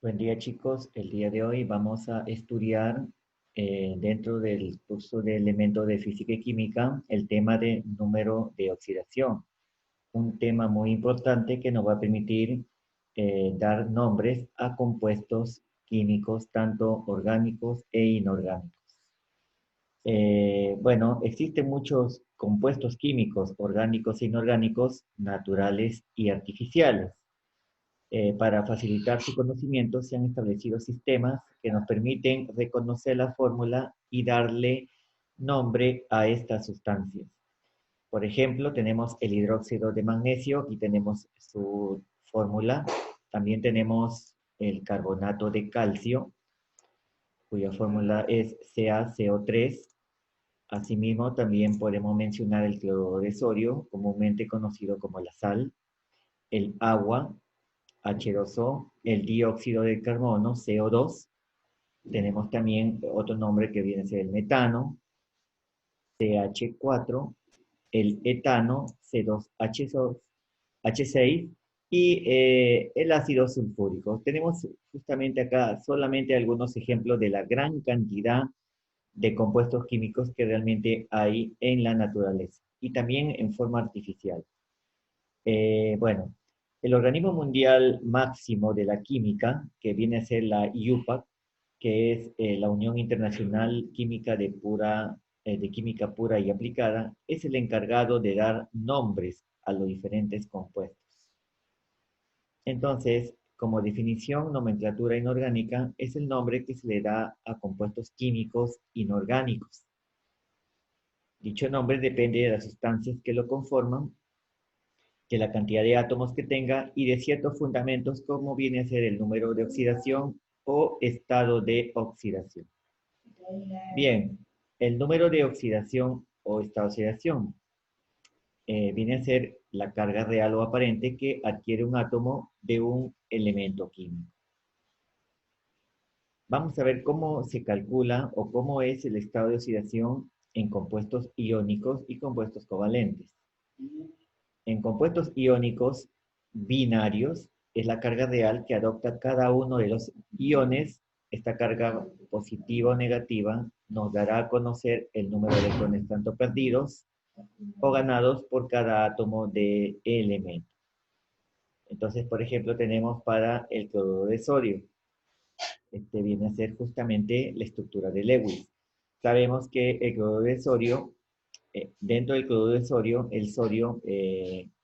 Buen día, chicos. El día de hoy vamos a estudiar dentro del curso de elementos de física y química el tema de número de oxidación. Un tema muy importante que nos va a permitir dar nombres a compuestos químicos, tanto orgánicos e inorgánicos. Bueno, existen muchos compuestos químicos, orgánicos e inorgánicos, naturales y artificiales. Para facilitar su conocimiento, se han establecido sistemas que nos permiten reconocer la fórmula y darle nombre a estas sustancias. Por ejemplo, tenemos el hidróxido de magnesio, aquí tenemos su fórmula. También tenemos el carbonato de calcio, cuya fórmula es CaCO3. Asimismo, también podemos mencionar el cloruro de sodio, comúnmente conocido como la sal, el agua, H2O, el dióxido de carbono, CO2. Tenemos también otro nombre que viene a ser el metano, CH4, el etano, C2H6 y el ácido sulfúrico. Tenemos justamente acá solamente algunos ejemplos de la gran cantidad de compuestos químicos que realmente hay en la naturaleza y también en forma artificial. Bueno, el organismo mundial máximo de la química, que viene a ser la IUPAC, que es la Unión Internacional Química de Química Pura y Aplicada, es el encargado de dar nombres a los diferentes compuestos. Entonces, como definición, nomenclatura inorgánica es el nombre que se le da a compuestos químicos inorgánicos. Dicho nombre depende de las sustancias que lo conforman, de la cantidad de átomos que tenga y de ciertos fundamentos como viene a ser el número de oxidación o estado de oxidación. Bien, el número de oxidación o estado de oxidación viene a ser la carga real o aparente que adquiere un átomo de un elemento químico. Vamos a ver cómo se calcula o cómo es el estado de oxidación en compuestos iónicos y compuestos covalentes. En compuestos iónicos binarios es la carga real que adopta cada uno de los iones. Esta carga positiva o negativa nos dará a conocer el número de electrones tanto perdidos o ganados por cada átomo de elemento. Entonces, por ejemplo, tenemos para el cloruro de sodio. Este viene a ser justamente la estructura de Lewis. Sabemos que el cloruro de sodio, dentro del cloruro de sodio, el sodio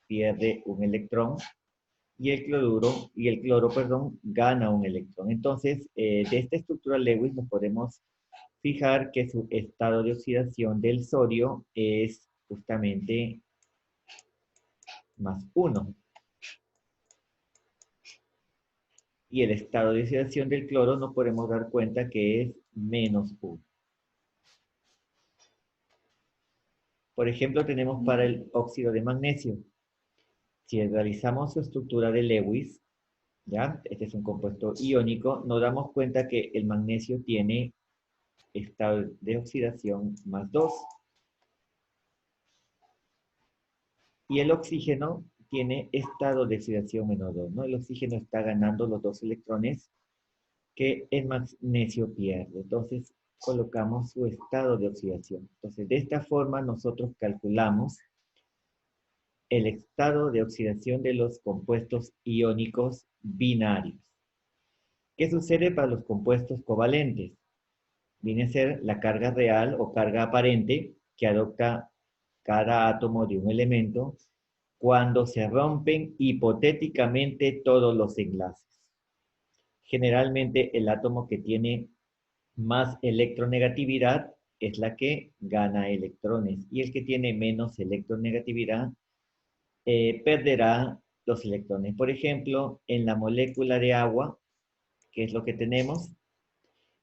pierde un electrón y el cloro, perdón, gana un electrón. Entonces, de esta estructura Lewis nos podemos fijar que su estado de oxidación del sodio es justamente +1. Y el estado de oxidación del cloro nos podemos dar cuenta que es -1. Por ejemplo, tenemos para el óxido de magnesio. Si realizamos su estructura de Lewis, ¿ya? Este es un compuesto iónico, nos damos cuenta que el magnesio tiene estado de oxidación +2. Y el oxígeno tiene estado de oxidación -2, ¿no? El oxígeno está ganando los 2 electrones que el magnesio pierde. Entonces, colocamos su estado de oxidación. Entonces, de esta forma nosotros calculamos el estado de oxidación de los compuestos iónicos binarios. ¿Qué sucede para los compuestos covalentes? Viene a ser la carga real o carga aparente que adopta cada átomo de un elemento cuando se rompen hipotéticamente todos los enlaces. Generalmente el átomo que tiene más electronegatividad es la que gana electrones y el que tiene menos electronegatividad perderá los electrones. Por ejemplo, en la molécula de agua, ¿qué es lo que tenemos?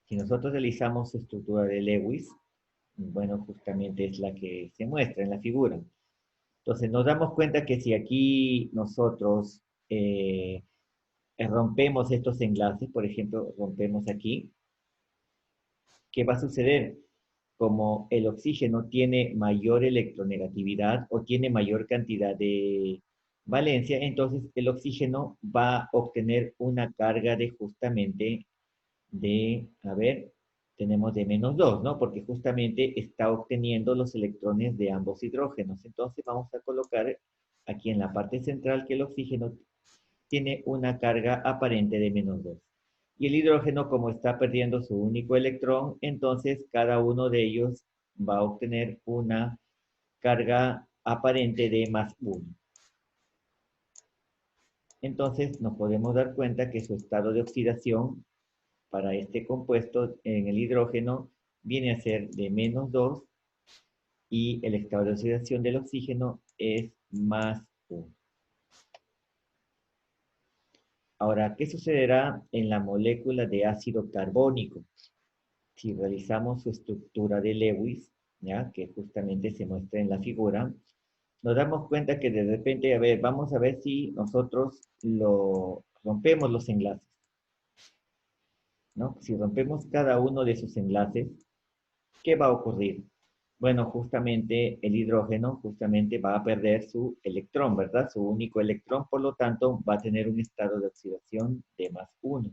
Si nosotros realizamos su estructura de Lewis, bueno, justamente es la que se muestra en la figura. Entonces nos damos cuenta que si aquí nosotros rompemos estos enlaces, por ejemplo, rompemos aquí, ¿qué va a suceder? Como el oxígeno tiene mayor electronegatividad o tiene mayor cantidad de valencia, entonces el oxígeno va a obtener una carga de justamente de, a ver, tenemos de -2, ¿no? Porque justamente está obteniendo los electrones de ambos hidrógenos. Entonces vamos a colocar aquí en la parte central que el oxígeno tiene una carga aparente de -2. Y el hidrógeno, como está perdiendo su único electrón, entonces cada uno de ellos va a obtener una carga aparente de +1. Entonces nos podemos dar cuenta que su estado de oxidación para este compuesto en el hidrógeno viene a ser de -2 y el estado de oxidación del oxígeno es +1. Ahora, ¿qué sucederá en la molécula de ácido carbónico? Si realizamos su estructura de Lewis, ¿ya? Que justamente se muestra en la figura, nos damos cuenta que de repente, a ver, vamos a ver si nosotros rompemos los enlaces, ¿no? Si rompemos cada uno de sus enlaces, ¿qué va a ocurrir? Bueno, justamente el hidrógeno justamente va a perder su electrón, ¿verdad? Su único electrón, por lo tanto, va a tener un estado de oxidación de +1.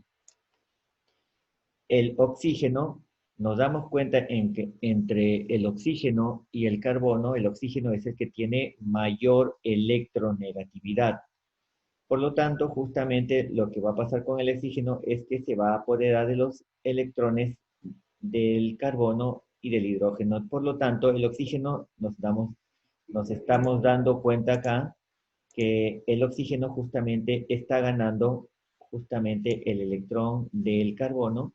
El oxígeno, nos damos cuenta en que entre el oxígeno y el carbono, el oxígeno es el que tiene mayor electronegatividad. Por lo tanto, justamente lo que va a pasar con el oxígeno es que se va a apoderar de los electrones del carbono y del hidrógeno. Por lo tanto, el oxígeno nos estamos dando cuenta acá que el oxígeno justamente está ganando justamente el electrón del carbono.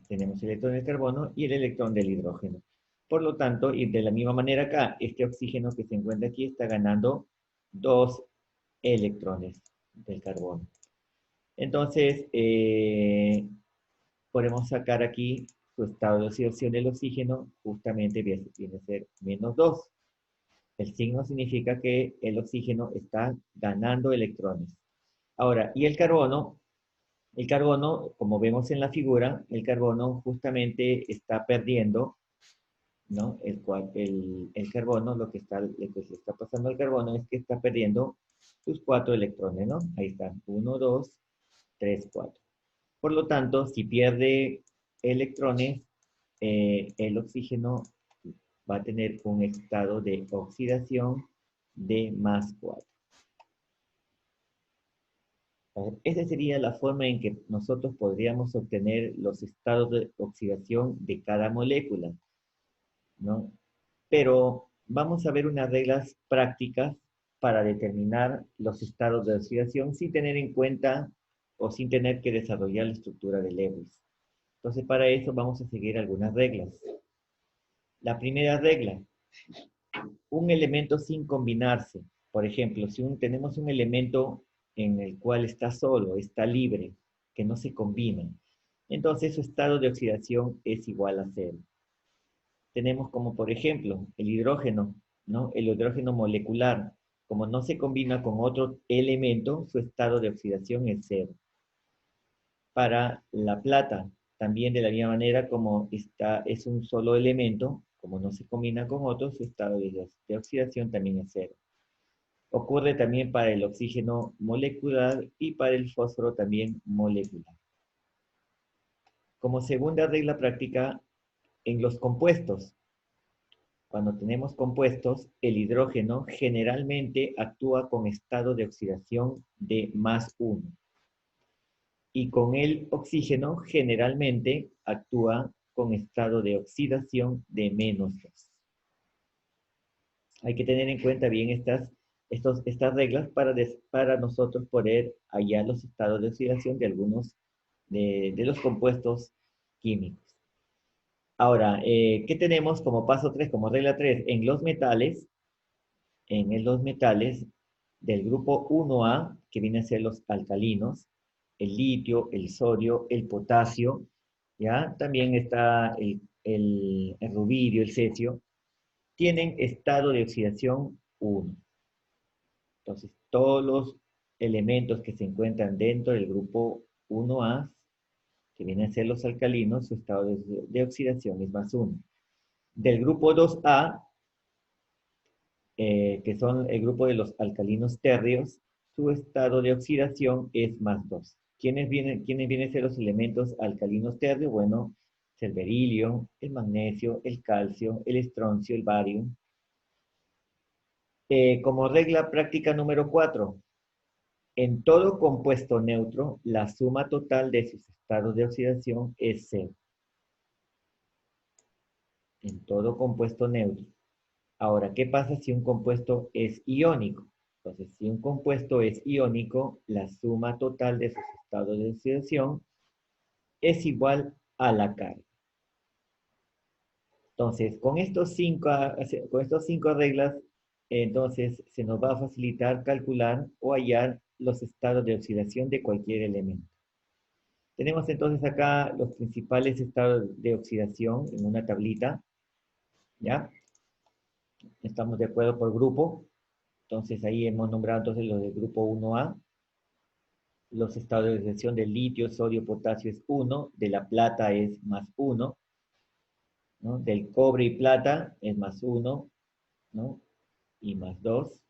Tenemos el electrón del carbono y el electrón del hidrógeno. Por lo tanto, y de la misma manera acá, este oxígeno que se encuentra aquí está ganando 2 electrones del carbono. Entonces, podemos sacar aquí su estado de oxidación del oxígeno, justamente viene a ser -2. El signo significa que el oxígeno está ganando electrones. Ahora, ¿y el carbono? El carbono, como vemos en la figura, el carbono justamente está perdiendo, ¿no? El carbono, lo que se está pasando al carbono es que está perdiendo sus 4 electrones, ¿no? Ahí están, 1, 2, 3, 4. Por lo tanto, si pierde electrones, el oxígeno va a tener un estado de oxidación de +4. Esa sería la forma en que nosotros podríamos obtener los estados de oxidación de cada molécula, ¿no? Pero vamos a ver unas reglas prácticas para determinar los estados de oxidación sin tener en cuenta o sin tener que desarrollar la estructura de Lewis. Entonces, para eso vamos a seguir algunas reglas. La primera regla, un elemento sin combinarse. Por ejemplo, si tenemos un elemento en el cual está solo, está libre, que no se combina, entonces su estado de oxidación es igual a 0. Tenemos como por ejemplo el hidrógeno, ¿no? El hidrógeno molecular, como no se combina con otro elemento, su estado de oxidación es 0. Para la plata, también de la misma manera como es un solo elemento, como no se combina con otros, su estado de oxidación también es 0. Ocurre también para el oxígeno molecular y para el fósforo también molecular. Como segunda regla práctica, en los compuestos, cuando tenemos compuestos, el hidrógeno generalmente actúa con estado de oxidación de +1. Y con el oxígeno generalmente actúa con estado de oxidación de -2. Hay que tener en cuenta bien estas reglas para nosotros poder hallar los estados de oxidación de algunos de los compuestos químicos. Ahora, ¿qué tenemos como paso 3, como regla 3? En los metales del grupo 1A, que vienen a ser los alcalinos, el litio, el sodio, el potasio, ¿ya? También está el rubidio, el cesio, tienen estado de oxidación 1. Entonces, todos los elementos que se encuentran dentro del grupo 1A, que vienen a ser los alcalinos, su estado de oxidación es +1. Del grupo 2A, que son el grupo de los alcalinos térreos, su estado de oxidación es +2. ¿Quiénes vienen a ser los elementos alcalinos térreos? Bueno, es el berilio, el magnesio, el calcio, el estroncio, el bario. Como regla práctica número 4, en todo compuesto neutro, la suma total de sus estados de oxidación es 0. En todo compuesto neutro. Ahora, ¿qué pasa si un compuesto es iónico? Entonces, si un compuesto es iónico, la suma total de sus estados de oxidación es igual a la carga. Entonces, con estos cinco reglas, entonces se nos va a facilitar calcular o hallar los estados de oxidación de cualquier elemento. Tenemos entonces acá los principales estados de oxidación en una tablita, ¿ya? Estamos de acuerdo por grupo. Entonces ahí hemos nombrado entonces los del grupo 1A. Los estados de oxidación del litio, sodio, potasio es 1, de la plata es +1, ¿no? Del cobre y plata es +1, ¿no? Y +2,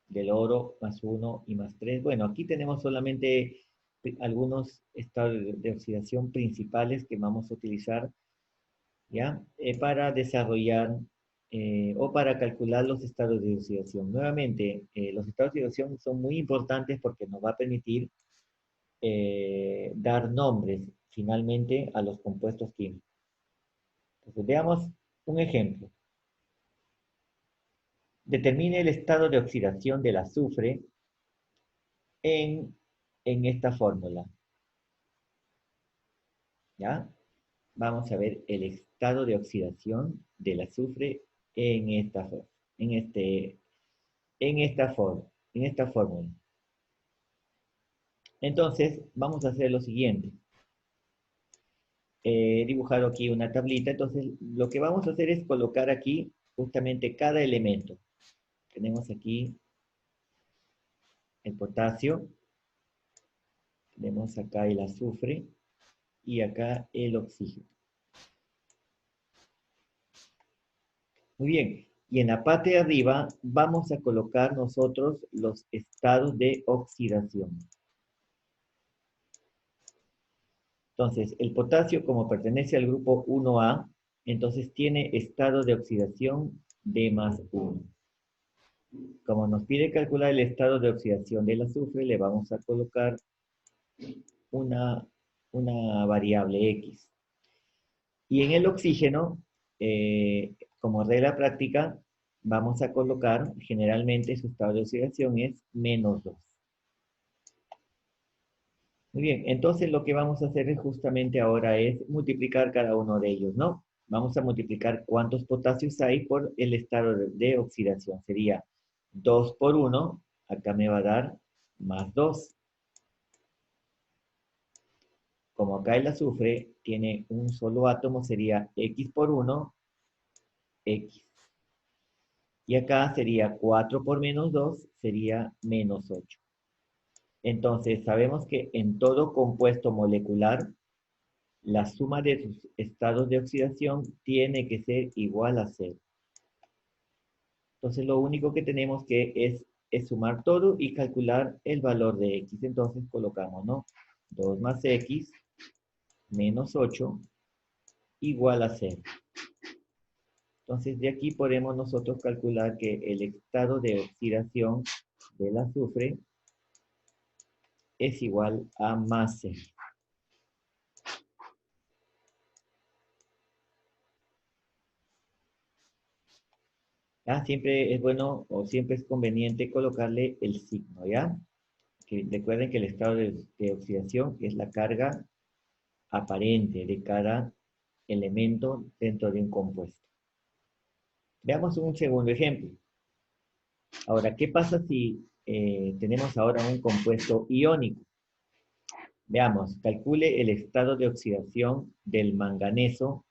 del oro +1 y +3. Bueno, aquí tenemos solamente algunos estados de oxidación principales que vamos a utilizar, ¿ya? Para desarrollar o para calcular los estados de oxidación. Nuevamente, los estados de oxidación son muy importantes porque nos va a permitir dar nombres finalmente a los compuestos químicos. Entonces, veamos un ejemplo. Determine el estado de oxidación del azufre en, en esta fórmula. ¿Ya? Vamos a ver el estado de oxidación del azufre en esta forma. En esta fórmula. Entonces, vamos a hacer lo siguiente. He dibujado aquí una tablita, entonces lo que vamos a hacer es colocar aquí justamente cada elemento. Tenemos aquí el potasio, tenemos acá el azufre y acá el oxígeno. Muy bien, y en la parte de arriba vamos a colocar nosotros los estados de oxidación. Entonces, el potasio, como pertenece al grupo 1A, entonces tiene estado de oxidación de +1. Como nos pide calcular el estado de oxidación del azufre, le vamos a colocar una variable X. Y en el oxígeno, como regla práctica, vamos a colocar, generalmente su estado de oxidación es -2. Muy bien, entonces lo que vamos a hacer justamente ahora es multiplicar cada uno de ellos, ¿no? Vamos a multiplicar cuántos potasios hay por el estado de oxidación. Sería 2 por 1, acá me va a dar +2. Como acá el azufre tiene un solo átomo, sería X por 1, X. Y acá sería 4 por -2, sería -8. Entonces, sabemos que en todo compuesto molecular, la suma de sus estados de oxidación tiene que ser igual a 0. Entonces, lo único que tenemos que es sumar todo y calcular el valor de X. Entonces, colocamos, ¿no? 2 más X menos 8 igual a 0. Entonces, de aquí podemos nosotros calcular que el estado de oxidación del azufre es igual a +0. ¿Ya? Siempre es bueno o siempre es conveniente colocarle el signo, ¿ya? Que recuerden que el estado de oxidación es la carga aparente de cada elemento dentro de un compuesto. Veamos un segundo ejemplo. Ahora, ¿qué pasa si tenemos ahora un compuesto iónico? Veamos, calcule el estado de oxidación del manganeso.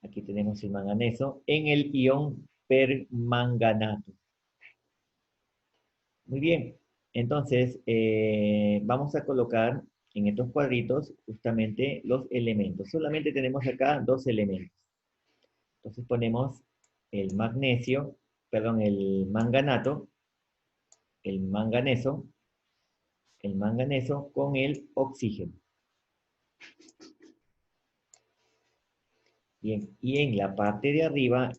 Aquí tenemos el manganeso en el ion permanganato. Muy bien, entonces vamos a colocar en estos cuadritos justamente los elementos. Solamente tenemos acá dos elementos. Entonces ponemos el magnesio perdón, el manganato, el manganeso, con el oxígeno. Bien, y en la parte de arriba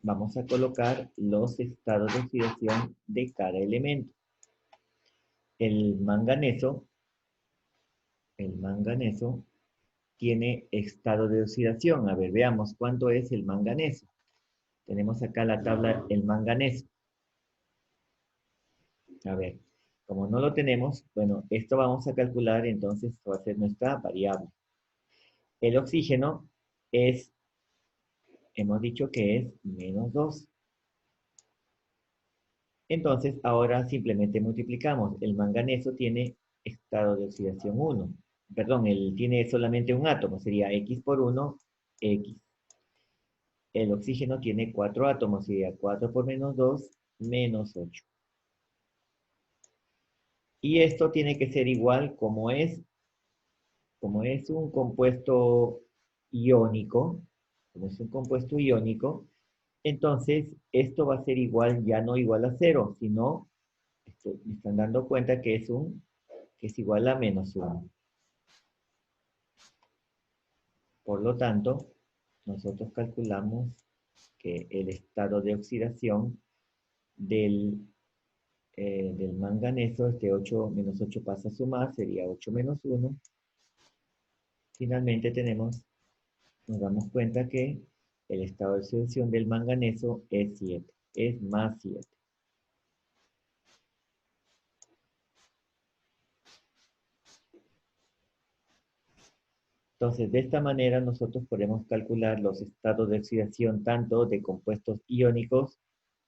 vamos a colocar los estados de oxidación de cada elemento. El manganeso tiene estado de oxidación. A ver, veamos cuánto es el manganeso. Tenemos acá la tabla, el manganeso. A ver, como no lo tenemos, bueno, esto vamos a calcular, entonces va a ser nuestra variable. El oxígeno es, hemos dicho que es -2. Entonces, ahora simplemente multiplicamos. El manganeso tiene estado de oxidación 1. Perdón, él tiene solamente un átomo, sería X por 1, X. El oxígeno tiene 4 átomos, sería 4 por -2, -8. Y esto tiene que ser igual como es un compuesto iónico, entonces esto va a ser igual, ya no igual a 0, sino, me están dando cuenta que es igual a -1. Por lo tanto, nosotros calculamos que el estado de oxidación del manganeso, este 8 menos 8 pasa a sumar, sería 8 menos 1. Finalmente nos damos cuenta que el estado de oxidación del manganeso es 7, es +7. Entonces, de esta manera nosotros podemos calcular los estados de oxidación tanto de compuestos iónicos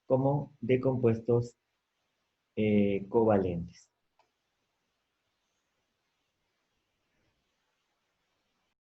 como de compuestos covalentes.